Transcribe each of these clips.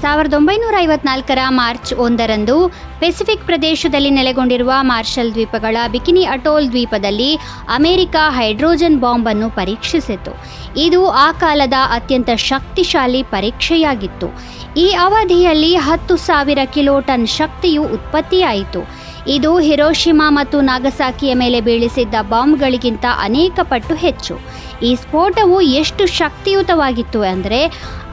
1954ರ March 1ರಂದು Pacific ಪ್ರದೇಶದಲ್ಲಿ ನೆಲೆಗೊಂಡಿರುವ marshal ದ್ವೀಪಗಳ bikini ಅಟೋಲ್ ದ್ವೀಪದಲ್ಲಿ ಅಮೆರಿಕ ಹೈಡ್ರೋಜನ್ ಬಾಂಬ್ ಅನ್ನು ಪರೀಕ್ಷಿಸಿತು. ಇದು ಆ ಕಾಲದ ಅತ್ಯಂತ ಶಕ್ತಿಶಾಲಿ ಪರೀಕ್ಷೆಯಾಗಿತ್ತು. ಈ ಅವಧಿಯಲ್ಲಿ 10,000 ಕಿಲೋಟನ್ ಶಕ್ತಿಯು ಉತ್ಪತ್ತಿಯಾಯಿತು. ಇದು ಹಿರೋಶಿಮಾ ಮತ್ತು ನಾಗಸಾಕಿಯ ಮೇಲೆ ಬೀಳಿಸಿದ್ದ ಬಾಂಬ್ಗಳಿಗಿಂತ ಅನೇಕ ಪಟ್ಟು ಹೆಚ್ಚು. ಈ ಸ್ಫೋಟವು ಎಷ್ಟು ಶಕ್ತಿಯುತವಾಗಿತ್ತು ಅಂದರೆ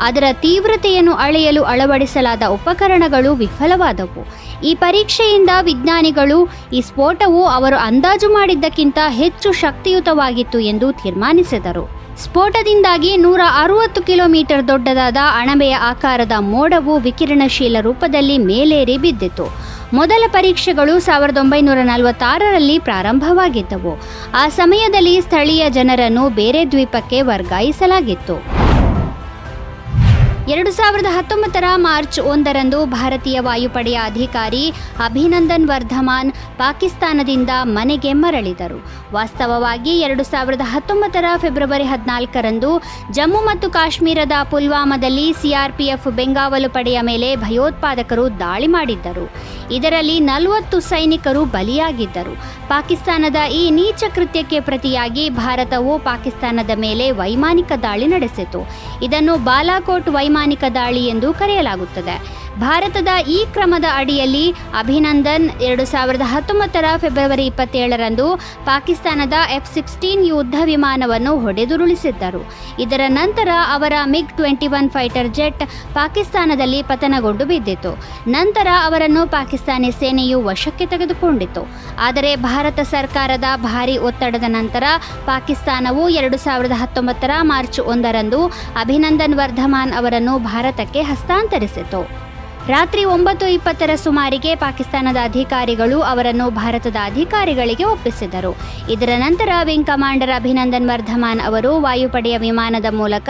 ಅದರ ತೀವ್ರತೆಯನ್ನು ಅಳೆಯಲು ಅಳವಡಿಸಲಾದ ಉಪಕರಣಗಳು ವಿಫಲವಾದವು. ಈ ಪರೀಕ್ಷೆಯಿಂದ ವಿಜ್ಞಾನಿಗಳು ಈ ಸ್ಫೋಟವು ಅವರು ಅಂದಾಜು ಮಾಡಿದ್ದಕ್ಕಿಂತ ಹೆಚ್ಚು ಶಕ್ತಿಯುತವಾಗಿತ್ತು ಎಂದು ತೀರ್ಮಾನಿಸಿದರು. ಸ್ಫೋಟದಿಂದಾಗಿ 160 ಕಿಲೋಮೀಟರ್ ದೊಡ್ಡದಾದ ಅಣಬೆಯ ಆಕಾರದ ಮೋಡವು ವಿಕಿರಣಶೀಲ ರೂಪದಲ್ಲಿ ಮೇಲೇರಿ ಬಿದ್ದಿತು. ಮೊದಲ ಪರೀಕ್ಷೆಗಳು 1946ರಲ್ಲಿ ಪ್ರಾರಂಭವಾಗಿದ್ದವು. ಆ ಸಮಯದಲ್ಲಿ ಸ್ಥಳೀಯ ಜನರನ್ನು ಬೇರೆ ದ್ವೀಪಕ್ಕೆ ವರ್ಗಾಯಿಸಲಾಗಿತ್ತು. 2019ರ ಮಾರ್ಚ್ 1ರಂದು ಭಾರತೀಯ ವಾಯುಪಡೆಯ ಅಧಿಕಾರಿ ಅಭಿನಂದನ್ ವರ್ಧಮಾನ್ ಪಾಕಿಸ್ತಾನದಿಂದ ಮನೆಗೆ ಮರಳಿದರು. ವಾಸ್ತವವಾಗಿ 2019ರ ಫೆಬ್ರವರಿ 14ರಂದು ಜಮ್ಮು ಮತ್ತು ಕಾಶ್ಮೀರದ ಪುಲ್ವಾಮಾದಲ್ಲಿ ಸಿಆರ್ಪಿಎಫ್ ಬೆಂಗಾವಲು ಪಡೆಯ ಮೇಲೆ ಭಯೋತ್ಪಾದಕರು ದಾಳಿ ಮಾಡಿದ್ದರು. ಇದರಲ್ಲಿ 40 ಸೈನಿಕರು ಬಲಿಯಾಗಿದ್ದರು. ಪಾಕಿಸ್ತಾನದ ಈ ನೀಚ ಕೃತ್ಯಕ್ಕೆ ಪ್ರತಿಯಾಗಿ ಭಾರತವು ಪಾಕಿಸ್ತಾನದ ಮೇಲೆ ವೈಮಾನಿಕ ದಾಳಿ ನಡೆಸಿತು. ಇದನ್ನು ಬಾಲಾಕೋಟ್ ವೈಮಾನಿಕ ದಾಳಿ ಎಂದು ಕರೆಯಲಾಗುತ್ತದೆ. ಭಾರತದ ಈ ಕ್ರಮದ ಅಡಿಯಲ್ಲಿ ಅಭಿನಂದನ್ 2019ರ ಫೆಬ್ರವರಿ 27ರಂದು ಪಾಕಿಸ್ತಾನದ F-16 ಯುದ್ಧ ವಿಮಾನವನ್ನು ಹೊಡೆದುರುಳಿಸಿದ್ದರು. ಇದರ ನಂತರ ಅವರ MiG-21 ಫೈಟರ್ ಜೆಟ್ ಪಾಕಿಸ್ತಾನದಲ್ಲಿ ಪತನಗೊಂಡು ಬಿದ್ದಿತು. ನಂತರ ಅವರನ್ನು ಪಾಕಿಸ್ತಾನಿ ಸೇನೆಯು ವಶಕ್ಕೆ ತೆಗೆದುಕೊಂಡಿತು. ಆದರೆ ಭಾರತ ಸರ್ಕಾರದ ಭಾರೀ ಒತ್ತಡದ ನಂತರ ಪಾಕಿಸ್ತಾನವು 2019ರ ಮಾರ್ಚ್ 1ರಂದು ಅಭಿನಂದನ್ ವರ್ಧಮಾನ್ ಅವರನ್ನು ಭಾರತಕ್ಕೆ ಹಸ್ತಾಂತರಿಸಿತು. ರಾತ್ರಿ 9:20ರ ಸುಮಾರಿಗೆ ಪಾಕಿಸ್ತಾನದ ಅಧಿಕಾರಿಗಳು ಅವರನ್ನು ಭಾರತದ ಅಧಿಕಾರಿಗಳಿಗೆ ಒಪ್ಪಿಸಿದರು. ಇದರ ನಂತರ ವಿಂಗ್ ಕಮಾಂಡರ್ ಅಭಿನಂದನ್ ವರ್ಧಮಾನ್ ಅವರು ವಾಯುಪಡೆಯ ವಿಮಾನದ ಮೂಲಕ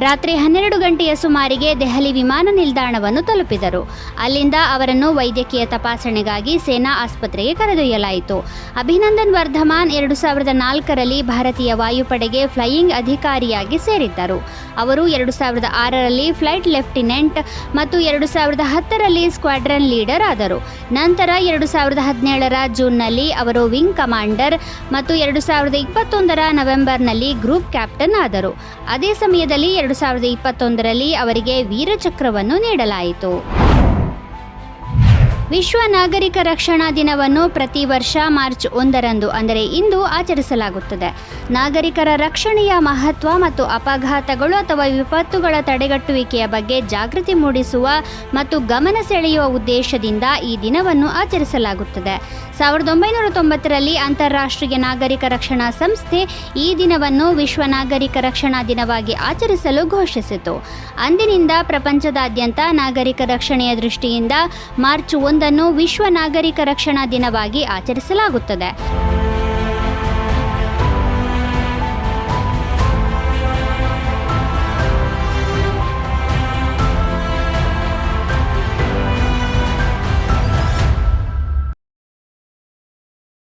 ರಾತ್ರಿ 12 ಗಂಟೆಯ ಸುಮಾರಿಗೆ ದೆಹಲಿ ವಿಮಾನ ನಿಲ್ದಾಣವನ್ನು ತಲುಪಿದರು. ಅಲ್ಲಿಂದ ಅವರನ್ನು ವೈದ್ಯಕೀಯ ತಪಾಸಣೆಗಾಗಿ ಸೇನಾ ಆಸ್ಪತ್ರೆಗೆ ಕರೆದೊಯ್ಯಲಾಯಿತು. ಅಭಿನಂದನ್ ವರ್ಧಮಾನ್ 2004ರಲ್ಲಿ ಭಾರತೀಯ ವಾಯುಪಡೆಗೆ ಫ್ಲೈಯಿಂಗ್ ಅಧಿಕಾರಿಯಾಗಿ ಸೇರಿದ್ದರು. ಅವರು 2006ರಲ್ಲಿ ಫ್ಲೈಟ್ ಲೆಫ್ಟಿನೆಂಟ್ ಮತ್ತು 2010ರಲ್ಲಿ ಸ್ಕ್ವಾಡ್ರನ್ ಲೀಡರ್ ಆದರು. ನಂತರ 2017ರ ಜೂನ್ನಲ್ಲಿ ಅವರು ವಿಂಗ್ ಕಮಾಂಡರ್ ಮತ್ತು 2021ರ ನವೆಂಬರ್ನಲ್ಲಿ ಗ್ರೂಪ್ ಕ್ಯಾಪ್ಟನ್ ಆದರು. ಅದೇ ಸಮಯದಲ್ಲಿ 2021ರಲ್ಲಿ ಅವರಿಗೆ ವೀರಚಕ್ರವನ್ನು ನೀಡಲಾಯಿತು. ವಿಶ್ವ ನಾಗರಿಕ ರಕ್ಷಣಾ ದಿನವನ್ನು ಪ್ರತಿ ವರ್ಷ ಮಾರ್ಚ್ 1ರಂದು ಅಂದರೆ ಇಂದು ಆಚರಿಸಲಾಗುತ್ತದೆ. ನಾಗರಿಕರ ರಕ್ಷಣೆಯ ಮಹತ್ವ ಮತ್ತು ಅಪಘಾತಗಳು ಅಥವಾ ವಿಪತ್ತುಗಳ ತಡೆಗಟ್ಟುವಿಕೆಯ ಬಗ್ಗೆ ಜಾಗೃತಿ ಮೂಡಿಸುವ ಮತ್ತು ಗಮನ ಸೆಳೆಯುವ ಉದ್ದೇಶದಿಂದ ಈ ದಿನವನ್ನು ಆಚರಿಸಲಾಗುತ್ತದೆ. 1990ರಲ್ಲಿ ಅಂತಾರಾಷ್ಟ್ರೀಯ ನಾಗರಿಕ ರಕ್ಷಣಾ ಸಂಸ್ಥೆ ಈ ದಿನವನ್ನು ವಿಶ್ವ ನಾಗರಿಕ ರಕ್ಷಣಾ ದಿನವಾಗಿ ಆಚರಿಸಲು ಘೋಷಿಸಿತು. ಅಂದಿನಿಂದ ಪ್ರಪಂಚದಾದ್ಯಂತ ನಾಗರಿಕ ರಕ್ಷಣೆಯ ದೃಷ್ಟಿಯಿಂದ ಮಾರ್ಚ್ 1ನ್ನು ವಿಶ್ವ ನಾಗರಿಕ ರಕ್ಷಣಾ ದಿನವಾಗಿ ಆಚರಿಸಲಾಗುತ್ತದೆ.